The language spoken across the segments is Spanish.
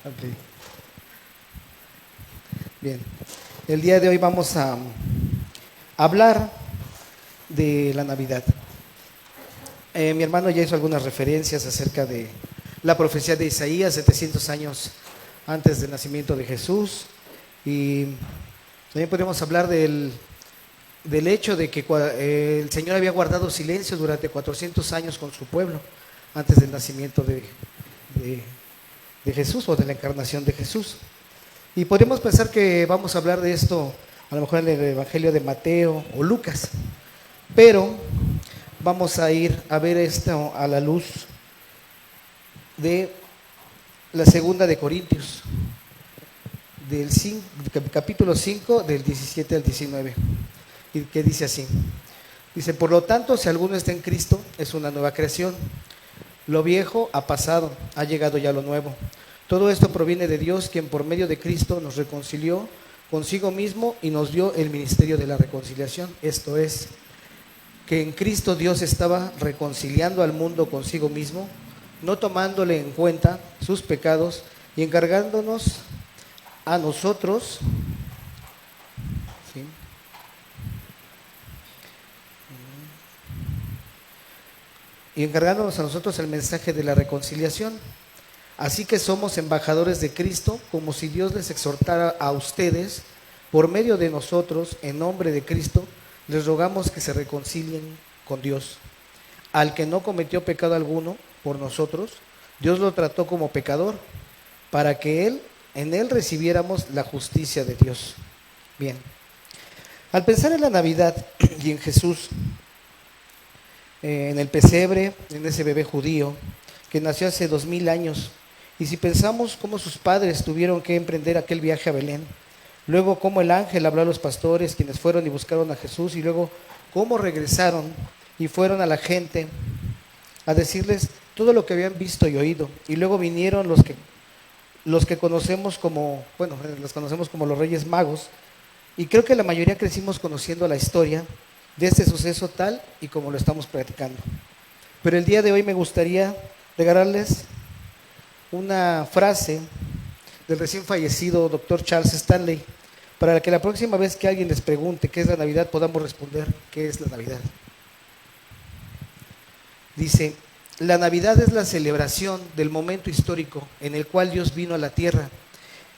Ok, bien. El día de hoy vamos a hablar de la Navidad. Mi hermano ya hizo algunas referencias acerca de la profecía de Isaías, 700 años antes del nacimiento de Jesús. Y también podemos hablar del hecho de que el Señor había guardado silencio durante 400 años con su pueblo antes del nacimiento de- de Jesús o de la encarnación de Jesús. Y podemos pensar que vamos a hablar de esto a lo mejor en el Evangelio de Mateo o Lucas, pero vamos a ir a ver esto a la luz de la segunda de Corintios, capítulo 5 del 17 al 19, y que dice así. Dice, por lo tanto, si alguno está en Cristo, es una nueva creación. Lo viejo ha pasado, ha llegado ya lo nuevo. Todo esto proviene de Dios, quien por medio de Cristo nos reconcilió consigo mismo y nos dio el ministerio de la reconciliación. Esto es, que en Cristo Dios estaba reconciliando al mundo consigo mismo, no tomándole en cuenta sus pecados y encargándonos a nosotros, ¿sí? Y encargándonos a nosotros el mensaje de la reconciliación. Así que somos embajadores de Cristo, como si Dios les exhortara a ustedes, por medio de nosotros, en nombre de Cristo, les rogamos que se reconcilien con Dios. Al que no cometió pecado alguno por nosotros, Dios lo trató como pecador, para que en él recibiéramos la justicia de Dios. Bien, al pensar en la Navidad y en Jesús, en el pesebre, en ese bebé judío que nació hace 2000 años, y si pensamos cómo sus padres tuvieron que emprender aquel viaje a Belén, luego cómo el ángel habló a los pastores quienes fueron y buscaron a Jesús, y luego cómo regresaron y fueron a la gente a decirles todo lo que habían visto y oído, y luego vinieron los que conocemos como, bueno, los conocemos como los Reyes Magos, y creo que la mayoría crecimos conociendo la historia de este suceso tal y como lo estamos practicando. Pero el día de hoy me gustaría regalarles una frase del recién fallecido doctor Charles Stanley, para que la próxima vez que alguien les pregunte qué es la Navidad, podamos responder qué es la Navidad. Dice, la Navidad es la celebración del momento histórico en el cual Dios vino a la tierra,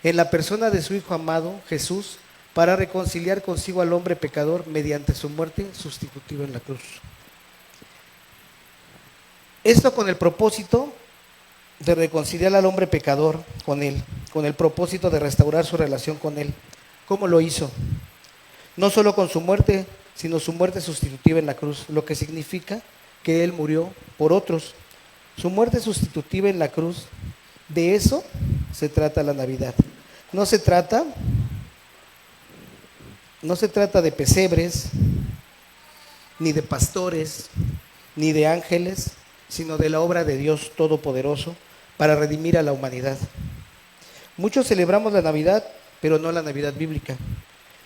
en la persona de su Hijo amado, Jesús, para reconciliar consigo al hombre pecador mediante su muerte sustitutiva en la cruz. Esto con el propósito de reconciliar al hombre pecador con Él, con el propósito de restaurar su relación con Él. ¿Cómo lo hizo? No solo con su muerte, sino su muerte sustitutiva en la cruz, lo que significa que Él murió por otros. Su muerte sustitutiva en la cruz, de eso se trata la Navidad. No se trata de pesebres, ni de pastores, ni de ángeles, sino de la obra de Dios Todopoderoso para redimir a la humanidad. Muchos celebramos la Navidad, pero no la Navidad bíblica.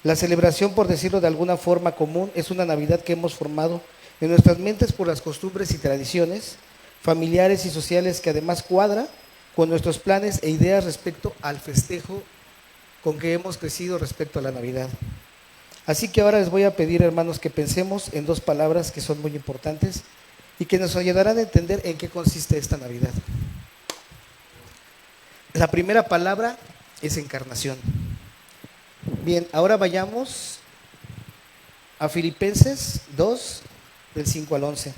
La celebración, por decirlo de alguna forma común, es una Navidad que hemos formado en nuestras mentes por las costumbres y tradiciones familiares y sociales, que además cuadra con nuestros planes e ideas respecto al festejo con que hemos crecido respecto a la Navidad. Así que ahora les voy a pedir, hermanos, que pensemos en dos palabras que son muy importantes y que nos ayudarán a entender en qué consiste esta Navidad. La primera palabra es encarnación. Bien, ahora vayamos a Filipenses 2, del 5 al 11.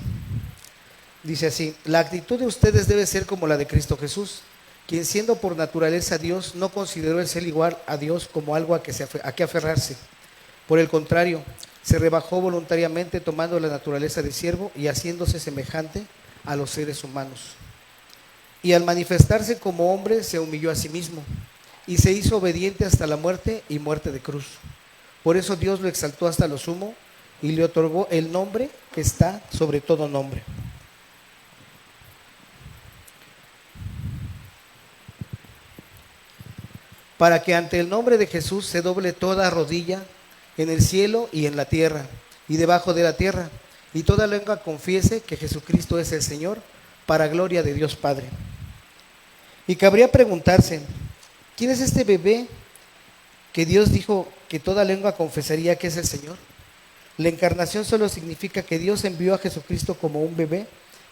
Dice así, la actitud de ustedes debe ser como la de Cristo Jesús, quien siendo por naturaleza Dios, no consideró el ser igual a Dios como algo a que aferrarse. Por el contrario, se rebajó voluntariamente tomando la naturaleza de siervo y haciéndose semejante a los seres humanos. Y al manifestarse como hombre se humilló a sí mismo y se hizo obediente hasta la muerte y muerte de cruz. Por eso Dios lo exaltó hasta lo sumo y le otorgó el nombre que está sobre todo nombre. Para que ante el nombre de Jesús se doble toda rodilla en el cielo y en la tierra y debajo de la tierra, y toda lengua confiese que Jesucristo es el Señor, para gloria de Dios Padre. Y cabría preguntarse, ¿Quién es este bebé que Dios dijo que toda lengua confesaría que es el Señor? La encarnación solo significa que Dios envió a Jesucristo como un bebé,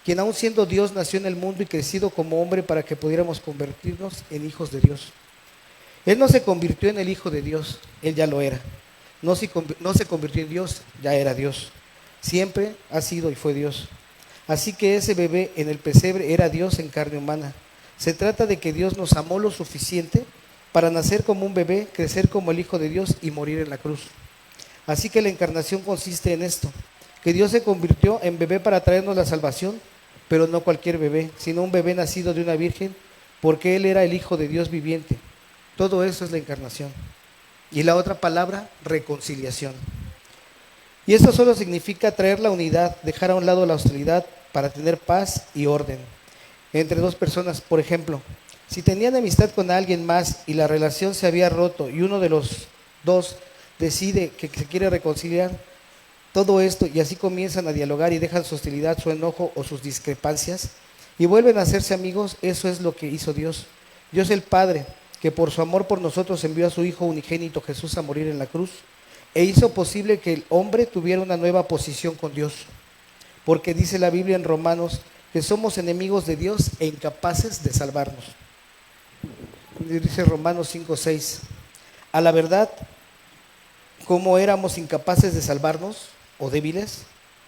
quien aun siendo Dios nació en el mundo y crecido como hombre para que pudiéramos convertirnos en hijos de Dios. Él no se convirtió en el Hijo de Dios, Él ya lo era. No se convirtió en Dios, ya era Dios. Siempre ha sido y fue Dios. Así que ese bebé en el pesebre era Dios en carne humana. Se trata de que Dios nos amó lo suficiente para nacer como un bebé, crecer como el Hijo de Dios y morir en la cruz. Así que la encarnación consiste en esto, que Dios se convirtió en bebé para traernos la salvación, pero no cualquier bebé, sino un bebé nacido de una virgen, porque Él era el Hijo de Dios viviente. Todo eso es la encarnación. Y la otra palabra, reconciliación. Y esto solo significa traer la unidad, dejar a un lado la hostilidad para tener paz y orden entre dos personas. Por ejemplo, si tenían amistad con alguien más y la relación se había roto y uno de los dos decide que se quiere reconciliar, todo esto, y así comienzan a dialogar y dejan su hostilidad, su enojo o sus discrepancias y vuelven a hacerse amigos. Eso es lo que hizo Dios. Dios el Padre, que por su amor por nosotros envió a su Hijo unigénito Jesús a morir en la cruz e hizo posible que el hombre tuviera una nueva posición con Dios, porque dice la Biblia en Romanos que somos enemigos de Dios e incapaces de salvarnos. Dice Romanos 5:6, a la verdad, como éramos incapaces de salvarnos o débiles,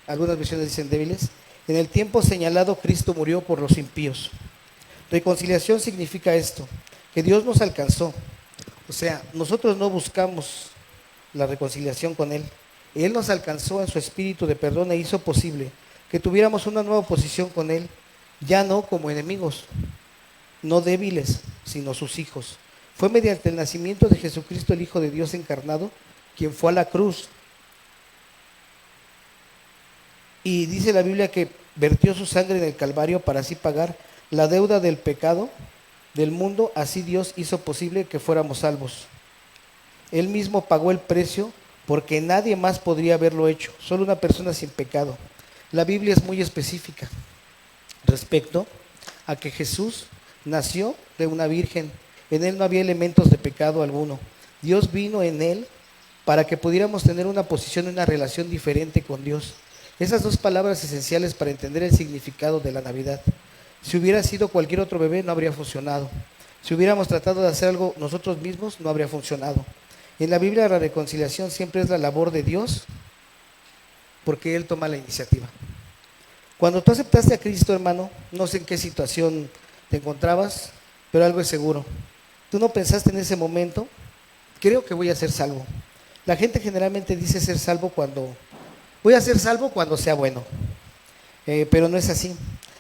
algunas versiones dicen débiles, en el tiempo señalado Cristo murió por los impíos. Reconciliación significa esto, que Dios nos alcanzó. O sea, nosotros no buscamos la reconciliación con Él. Él nos alcanzó en su espíritu de perdón e hizo posible que tuviéramos una nueva posición con Él, ya no como enemigos, no débiles, sino sus hijos. Fue mediante el nacimiento de Jesucristo, el Hijo de Dios encarnado, quien fue a la cruz. Y dice la Biblia que vertió su sangre en el Calvario para así pagar la deuda del pecado del mundo. Así Dios hizo posible que fuéramos salvos. Él mismo pagó el precio porque nadie más podría haberlo hecho, solo una persona sin pecado. La Biblia es muy específica respecto a que Jesús nació de una virgen. En Él no había elementos de pecado alguno. Dios vino en Él para que pudiéramos tener una posición y una relación diferente con Dios. Esas dos palabras esenciales para entender el significado de la Navidad. Si hubiera sido cualquier otro bebé, no habría funcionado. Si hubiéramos tratado de hacer algo nosotros mismos, no habría funcionado. En la Biblia la reconciliación siempre es la labor de Dios, porque Él toma la iniciativa. Cuando tú aceptaste a Cristo, hermano, no sé en qué situación te encontrabas, pero algo es seguro. Tú no pensaste en ese momento, creo que voy a ser salvo. La gente generalmente dice ser salvo voy a ser salvo cuando sea bueno, pero no es así.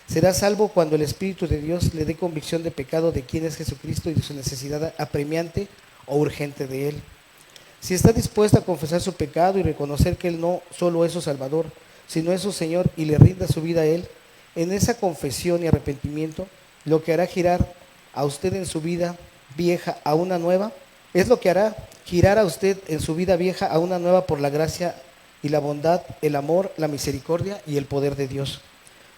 Será salvo cuando el Espíritu de Dios le dé convicción de pecado de quién es Jesucristo y de su necesidad apremiante o urgente de Él. Si está dispuesto a confesar su pecado y reconocer que Él no solo es su Salvador, sino es su Señor, y le rinda su vida a Él, en esa confesión y arrepentimiento, lo que hará girar a usted en su vida vieja a una nueva, es lo que hará girar a usted en su vida vieja a una nueva por la gracia y la bondad, el amor, la misericordia y el poder de Dios.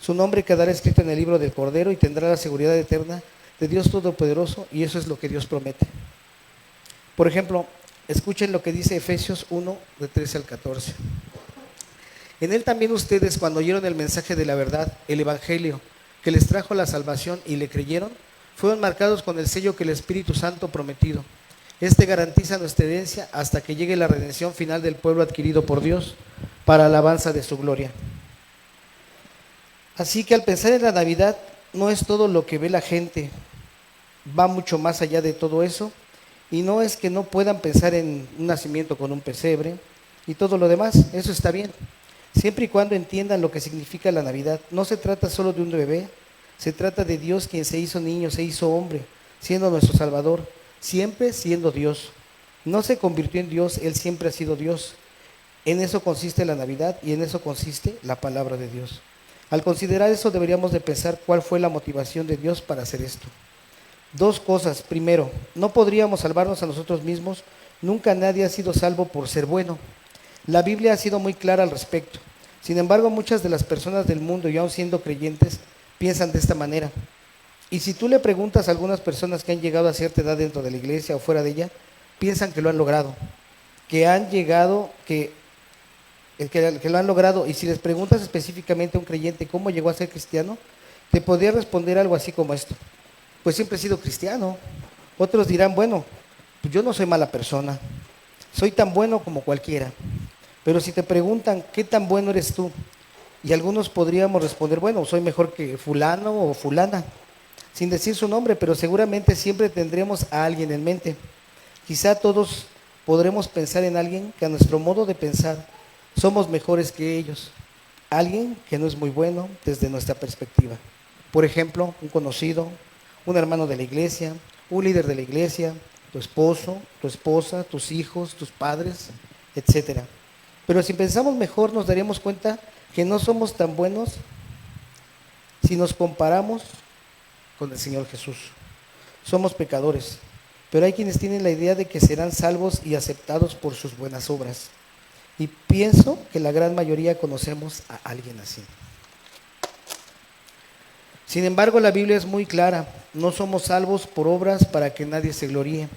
Su nombre quedará escrito en el libro del Cordero y tendrá la seguridad eterna de Dios Todopoderoso, y eso es lo que Dios promete. Por ejemplo, escuchen lo que dice Efesios 1, de 13 al 14. En Él también ustedes, cuando oyeron el mensaje de la verdad, el Evangelio, que les trajo la salvación y le creyeron, fueron marcados con el sello que el Espíritu Santo prometido. Este garantiza nuestra herencia hasta que llegue la redención final del pueblo adquirido por Dios para alabanza de su gloria. Así que al pensar en la Navidad, no es todo lo que ve la gente, va mucho más allá de todo eso, y no es que no puedan pensar en un nacimiento con un pesebre y todo lo demás, eso está bien, siempre y cuando entiendan lo que significa la Navidad. No se trata solo de un bebé, se trata de Dios quien se hizo niño, se hizo hombre, siendo nuestro Salvador, siempre siendo Dios. No se convirtió en Dios, Él siempre ha sido Dios. En eso consiste la Navidad y en eso consiste la palabra de Dios. Al considerar eso deberíamos de pensar cuál fue la motivación de Dios para hacer esto. Dos cosas. Primero, no podríamos salvarnos a nosotros mismos. Nunca nadie ha sido salvo por ser bueno. La Biblia ha sido muy clara al respecto. Sin embargo, muchas de las personas del mundo, y aún siendo creyentes, piensan de esta manera. Y si tú le preguntas a algunas personas que han llegado a cierta edad dentro de la iglesia o fuera de ella, piensan que lo han logrado, que han llegado, que lo han logrado. Y si les preguntas específicamente a un creyente cómo llegó a ser cristiano, te podría responder algo así como esto: pues siempre he sido cristiano. Otros dirán, bueno, pues yo no soy mala persona, soy tan bueno como cualquiera. Pero si te preguntan, ¿qué tan bueno eres tú? Y algunos podríamos responder, bueno, soy mejor que fulano o fulana, sin decir su nombre, pero seguramente siempre tendremos a alguien en mente. Quizá todos podremos pensar en alguien que a nuestro modo de pensar somos mejores que ellos, alguien que no es muy bueno desde nuestra perspectiva. Por ejemplo, un conocido, un hermano de la iglesia, un líder de la iglesia, tu esposo, tu esposa, tus hijos, tus padres, etcétera. Pero si pensamos mejor, nos daríamos cuenta que no somos tan buenos si nos comparamos con el Señor Jesús. Somos pecadores, pero hay quienes tienen la idea de que serán salvos y aceptados por sus buenas obras. Y pienso que la gran mayoría conocemos a alguien así. Sin embargo, la Biblia es muy clara: no somos salvos por obras para que nadie se gloríe,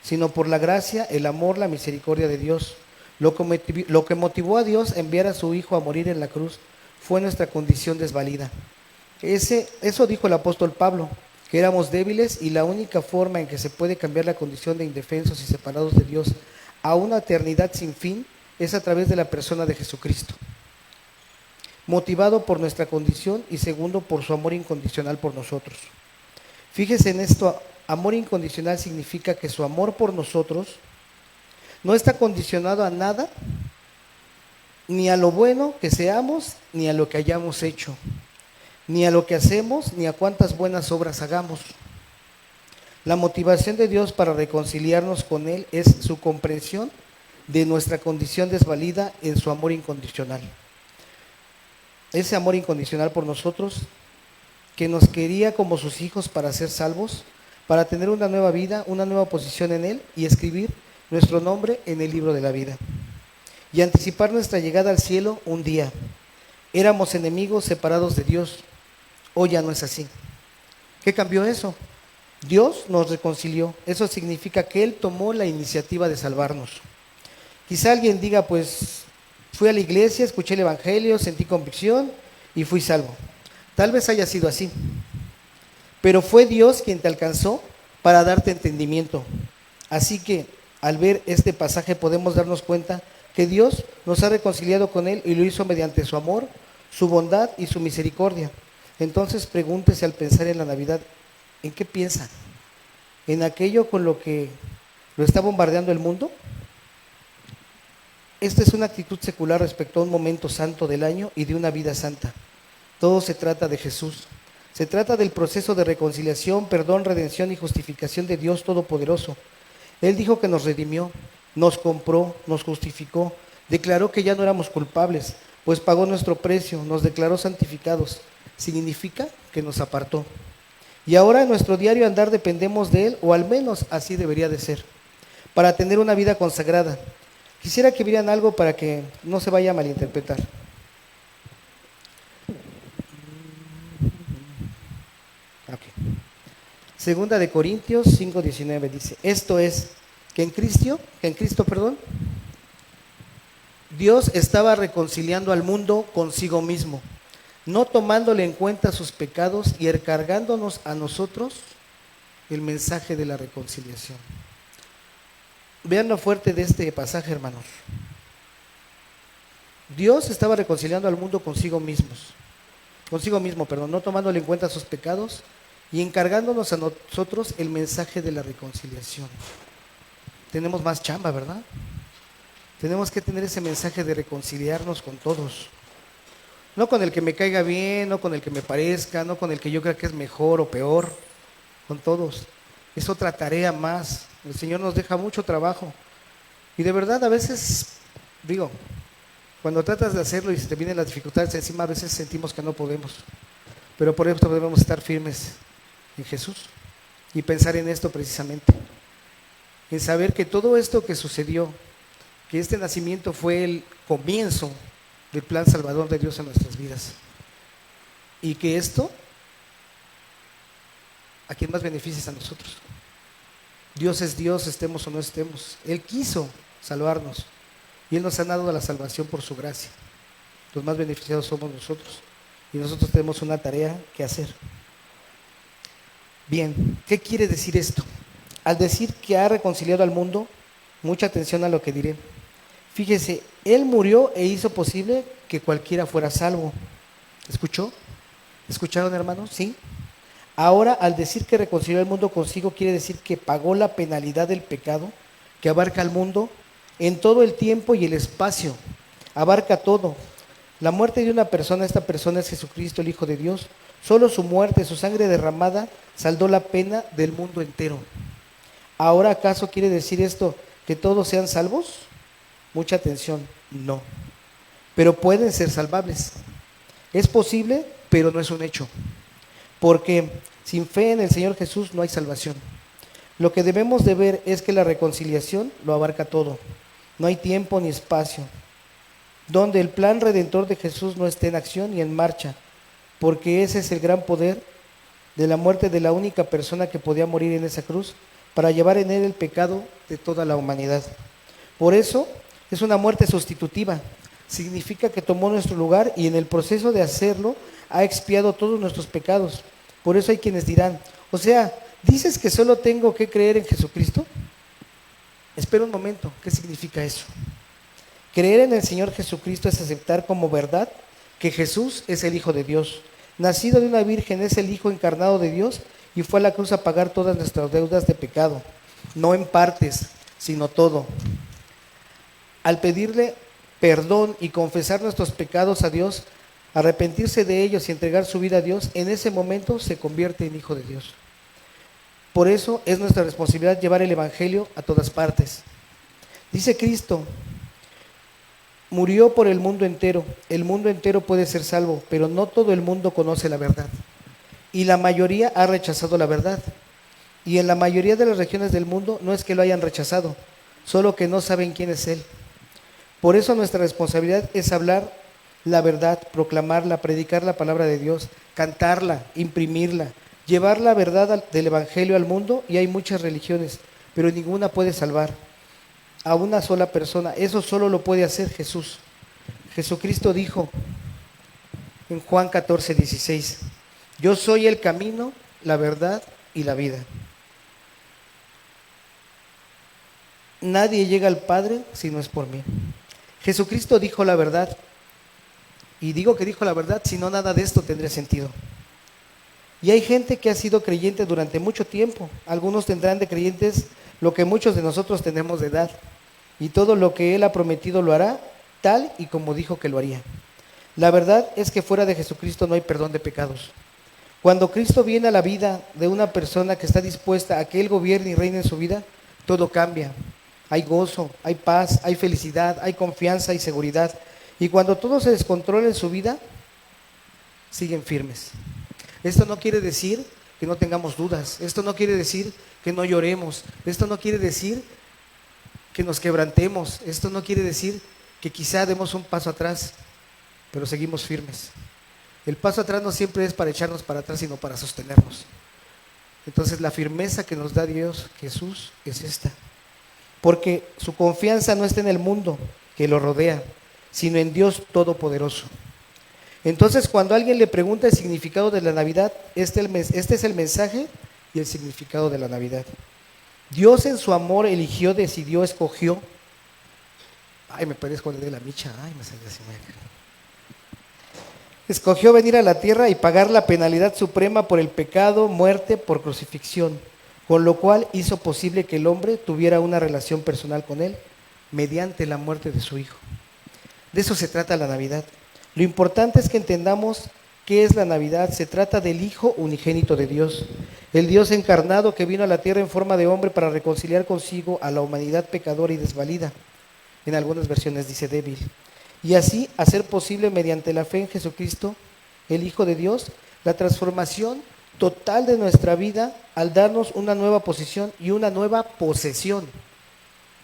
sino por la gracia, el amor, la misericordia de Dios. Lo que motivó a Dios a enviar a su Hijo a morir en la cruz fue nuestra condición desvalida. Eso dijo el apóstol Pablo, que éramos débiles, y la única forma en que se puede cambiar la condición de indefensos y separados de Dios a una eternidad sin fin es a través de la persona de Jesucristo. Motivado por nuestra condición y segundo, por su amor incondicional por nosotros. Fíjese en esto: amor incondicional significa que su amor por nosotros no está condicionado a nada, ni a lo bueno que seamos, ni a lo que hayamos hecho, ni a lo que hacemos, ni a cuántas buenas obras hagamos. La motivación de Dios para reconciliarnos con Él es su comprensión de nuestra condición desvalida en su amor incondicional. Ese amor incondicional por nosotros, que nos quería como sus hijos para ser salvos, para tener una nueva vida, una nueva posición en Él y escribir nuestro nombre en el libro de la vida. Y anticipar nuestra llegada al cielo un día. Éramos enemigos separados de Dios. Hoy ya no es así. ¿Qué cambió eso? Dios nos reconcilió. Eso significa que Él tomó la iniciativa de salvarnos. Quizá alguien diga, pues fui a la iglesia, escuché el evangelio, sentí convicción y fui salvo. Tal vez haya sido así, pero fue Dios quien te alcanzó para darte entendimiento. Así que al ver este pasaje podemos darnos cuenta que Dios nos ha reconciliado con Él y lo hizo mediante su amor, su bondad y su misericordia. Entonces pregúntese al pensar en la Navidad, ¿en qué piensa? ¿En aquello con lo que lo está bombardeando el mundo? Esta es una actitud secular respecto a un momento santo del año y de una vida santa. Todo se trata de Jesús. Se trata del proceso de reconciliación, perdón, redención y justificación de Dios Todopoderoso. Él dijo que nos redimió, nos compró, nos justificó, declaró que ya no éramos culpables, pues pagó nuestro precio, nos declaró santificados. Significa que nos apartó. Y ahora en nuestro diario andar dependemos de Él, o al menos así debería de ser, para tener una vida consagrada. Quisiera que vieran algo para que no se vaya a malinterpretar. Okay. Segunda de Corintios 5:19 dice: esto es, que en Cristo, Dios estaba reconciliando al mundo consigo mismo, no tomándole en cuenta sus pecados y encargándonos a nosotros el mensaje de la reconciliación. Vean lo fuerte de este pasaje, hermanos. Dios estaba reconciliando al mundo consigo mismo, no tomándole en cuenta sus pecados y encargándonos a nosotros el mensaje de la reconciliación. Tenemos más chamba, ¿verdad? Tenemos que tener ese mensaje de reconciliarnos con todos. No con el que me caiga bien, no con el que me parezca, no con el que yo crea que es mejor o peor, con todos. Es otra tarea más. El Señor nos deja mucho trabajo. Y de verdad a veces, cuando tratas de hacerlo y se te vienen las dificultades encima, a veces sentimos que no podemos. Pero por eso debemos estar firmes en Jesús y pensar en esto precisamente. En saber que todo esto que sucedió, que este nacimiento fue el comienzo del plan salvador de Dios en nuestras vidas. Y que esto ¿A quién más beneficias? A nosotros. Dios es Dios, estemos o no estemos. Él quiso salvarnos y Él nos ha dado la salvación por su gracia. Los más beneficiados somos nosotros y nosotros tenemos una tarea que hacer. Bien, ¿qué quiere decir esto? Al decir que ha reconciliado al mundo, mucha atención a lo que diré. Fíjese, Él murió e hizo posible que cualquiera fuera salvo. ¿Escuchó? ¿Escucharon, hermanos? ¿Sí? Ahora, al decir que reconcilió el mundo consigo, quiere decir que pagó la penalidad del pecado que abarca al mundo en todo el tiempo y el espacio. Abarca todo. La muerte de una persona, esta persona es Jesucristo, el Hijo de Dios. Solo su muerte, su sangre derramada, saldó la pena del mundo entero. ¿Ahora acaso quiere decir esto que todos sean salvos? Mucha atención, no. Pero pueden ser salvables. Es posible, pero no es un hecho. Porque sin fe en el Señor Jesús no hay salvación. Lo que debemos de ver es que la reconciliación lo abarca todo. No hay tiempo ni espacio donde el plan redentor de Jesús no esté en acción y en marcha, porque ese es el gran poder de la muerte de la única persona que podía morir en esa cruz para llevar en él el pecado de toda la humanidad. Por eso es una muerte sustitutiva. Significa que tomó nuestro lugar y en el proceso de hacerlo ha expiado todos nuestros pecados. Por eso hay quienes dirán, o sea, ¿dices que solo tengo que creer en Jesucristo? Espera un momento, ¿qué significa eso? Creer en el Señor Jesucristo es aceptar como verdad que Jesús es el Hijo de Dios. Nacido de una virgen, es el Hijo encarnado de Dios y fue a la cruz a pagar todas nuestras deudas de pecado. No en partes, sino todo. Al pedirle perdón y confesar nuestros pecados a Dios, arrepentirse de ellos y entregar su vida a Dios, en ese momento se convierte en Hijo de Dios. Por eso es nuestra responsabilidad llevar el Evangelio a todas partes. Dice Cristo, murió por el mundo entero puede ser salvo, pero no todo el mundo conoce la verdad. Y la mayoría ha rechazado la verdad. Y en la mayoría de las regiones del mundo no es que lo hayan rechazado, solo que no saben quién es Él. Por eso nuestra responsabilidad es hablar la verdad, proclamarla, predicar la palabra de Dios, cantarla, imprimirla, llevar la verdad del Evangelio al mundo. Y hay muchas religiones, pero ninguna puede salvar a una sola persona. Eso solo lo puede hacer Jesús. Jesucristo dijo en Juan 14:16, yo soy el camino, la verdad y la vida. Nadie llega al Padre si no es por mí. Jesucristo dijo la verdad. Y digo que dijo la verdad, si no, nada de esto tendría sentido. Y hay gente que ha sido creyente durante mucho tiempo. Algunos tendrán de creyentes lo que muchos de nosotros tenemos de edad. Y todo lo que Él ha prometido lo hará, tal y como dijo que lo haría. La verdad es que fuera de Jesucristo no hay perdón de pecados. Cuando Cristo viene a la vida de una persona que está dispuesta a que Él gobierne y reine en su vida, todo cambia. Hay gozo, hay paz, hay felicidad, hay confianza y seguridad. Y cuando todo se descontrola en su vida, siguen firmes. Esto no quiere decir que no tengamos dudas. Esto no quiere decir que no lloremos. Esto no quiere decir que nos quebrantemos. Esto no quiere decir que quizá demos un paso atrás, pero seguimos firmes. El paso atrás no siempre es para echarnos para atrás, sino para sostenernos. Entonces la firmeza que nos da Dios, Jesús, es esta. Porque su confianza no está en el mundo que lo rodea, sino en Dios Todopoderoso. Entonces, cuando alguien le pregunta el significado de la Navidad, este es el mensaje y el significado de la Navidad. Dios en su amor eligió, decidió, escogió. Ay, me parezco de la micha. Ay, me salió así. Escogió venir a la tierra y pagar la penalidad suprema por el pecado, muerte, por crucifixión, con lo cual hizo posible que el hombre tuviera una relación personal con Él mediante la muerte de su Hijo. De eso se trata la Navidad. Lo importante es que entendamos qué es la Navidad. Se trata del Hijo unigénito de Dios, el Dios encarnado que vino a la tierra en forma de hombre para reconciliar consigo a la humanidad pecadora y desvalida. En algunas versiones dice débil. Y así hacer posible mediante la fe en Jesucristo, el Hijo de Dios, la transformación total de nuestra vida al darnos una nueva posición y una nueva posesión,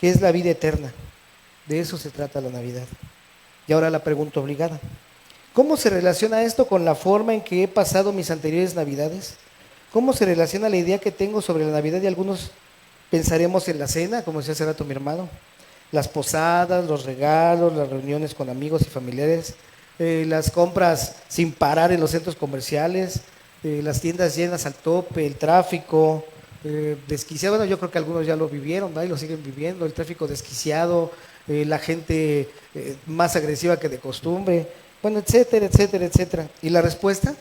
que es la vida eterna. De eso se trata la Navidad. Y ahora la pregunta obligada. ¿Cómo se relaciona esto con la forma en que he pasado mis anteriores Navidades? ¿Cómo se relaciona la idea que tengo sobre la Navidad? Y algunos pensaremos en la cena, como decía hace rato mi hermano, las posadas, los regalos, las reuniones con amigos y familiares, las compras sin parar en los centros comerciales, las tiendas llenas al tope, el tráfico desquiciado. Bueno, yo creo que algunos ya lo vivieron, ¿no? Y lo siguen viviendo, el tráfico desquiciado, la gente más agresiva que de costumbre, bueno, etcétera, etcétera, etcétera. Y la respuesta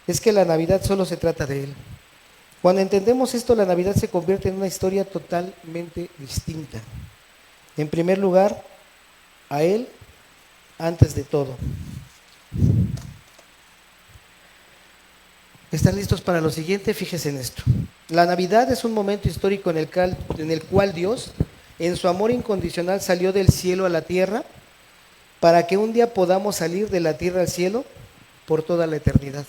es que la Navidad solo se trata de Él. Cuando entendemos esto, la Navidad se convierte en una historia totalmente distinta. En primer lugar, a Él antes de todo. ¿Están listos para lo siguiente? Fíjense en esto. La Navidad es un momento histórico en el cual Dios, en su amor incondicional, salió del cielo a la tierra para que un día podamos salir de la tierra al cielo por toda la eternidad.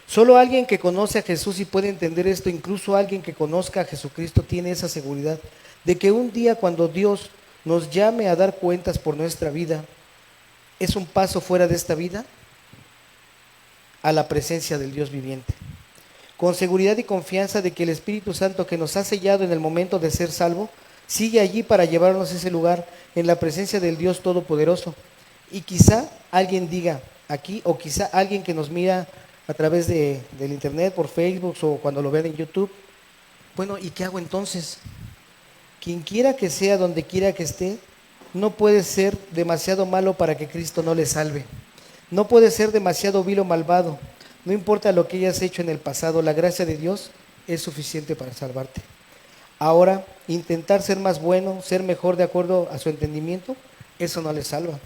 Solo alguien que conoce a Jesús y puede entender esto, incluso alguien que conozca a Jesucristo, tiene esa seguridad de que un día cuando Dios nos llame a dar cuentas por nuestra vida, es un paso fuera de esta vida a la presencia del Dios viviente. Con seguridad y confianza de que el Espíritu Santo que nos ha sellado en el momento de ser salvo, sigue allí para llevarnos a ese lugar en la presencia del Dios Todopoderoso. Y quizá alguien diga aquí, o quizá alguien que nos mira a través del internet, por Facebook o cuando lo vean en YouTube, bueno, ¿y qué hago entonces? Quien quiera que sea, donde quiera que esté, no puede ser demasiado malo para que Cristo no le salve. No puede ser demasiado vil o malvado. No importa lo que hayas hecho en el pasado, la gracia de Dios es suficiente para salvarte. Ahora, intentar ser más bueno, ser mejor de acuerdo a su entendimiento, eso no le salva.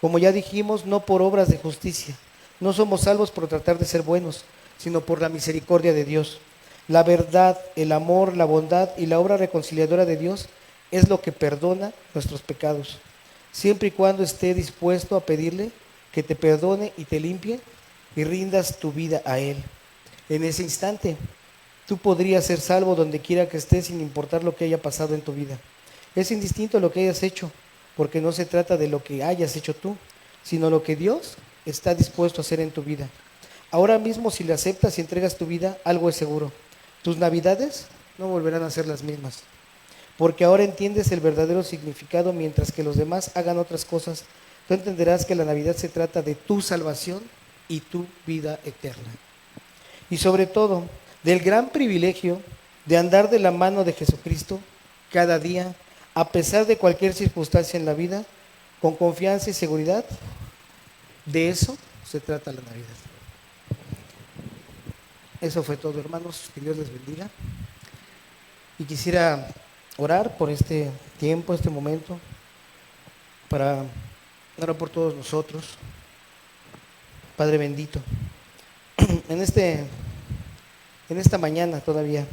Como ya dijimos, no por obras de justicia. No somos salvos por tratar de ser buenos, sino por la misericordia de Dios. La verdad, el amor, la bondad y la obra reconciliadora de Dios es lo que perdona nuestros pecados, siempre y cuando esté dispuesto a pedirle que te perdone y te limpie y rindas tu vida a Él. En ese instante, tú podrías ser salvo donde quiera que estés sin importar lo que haya pasado en tu vida. Es indistinto lo que hayas hecho, porque no se trata de lo que hayas hecho tú, sino lo que Dios está dispuesto a hacer en tu vida. Ahora mismo, si le aceptas y entregas tu vida, algo es seguro: tus navidades no volverán a ser las mismas, porque ahora entiendes el verdadero significado. Mientras que los demás hagan otras cosas, tú entenderás que la Navidad se trata de tu salvación y tu vida eterna. Y sobre todo, del gran privilegio de andar de la mano de Jesucristo cada día, a pesar de cualquier circunstancia en la vida, con confianza y seguridad. De eso se trata la Navidad. Eso fue todo, hermanos. Que Dios les bendiga. Y quisiera orar por este tiempo, este momento, para orar por todos nosotros. Padre bendito, en esta mañana todavía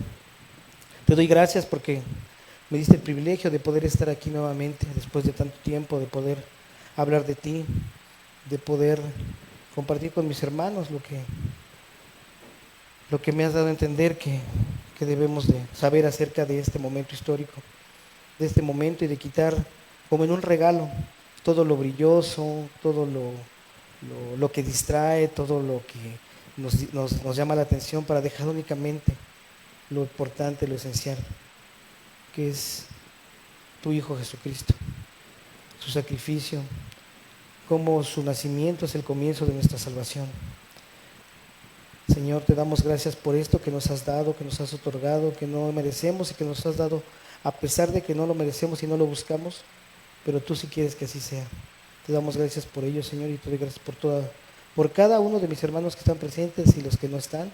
te doy gracias porque me diste el privilegio de poder estar aquí nuevamente después de tanto tiempo, de poder hablar de ti, de poder compartir con mis hermanos lo que me has dado a entender que debemos de saber acerca de este momento histórico, de este momento, y de quitar como en un regalo todo lo brilloso, todo lo que distrae, todo lo que nos llama la atención, para dejar únicamente lo importante, lo esencial, que es tu Hijo Jesucristo, su sacrificio, como su nacimiento es el comienzo de nuestra salvación. Señor, te damos gracias por esto que nos has dado, que nos has otorgado, que no merecemos y que nos has dado a pesar de que no lo merecemos y no lo buscamos, pero tú sí quieres que así sea. Te damos gracias por ello, Señor, y te doy gracias por cada uno de mis hermanos que están presentes y los que no están,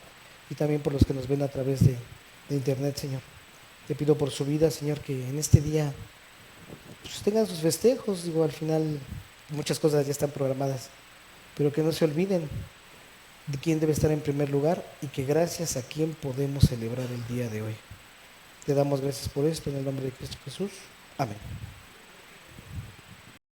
y también por los que nos ven a través de internet, Señor. Te pido por su vida, Señor, que en este día pues, tengan sus festejos. Digo, al final muchas cosas ya están programadas, pero que no se olviden de quién debe estar en primer lugar y que gracias a quién podemos celebrar el día de hoy. Te damos gracias por esto en el nombre de Cristo Jesús. Amén.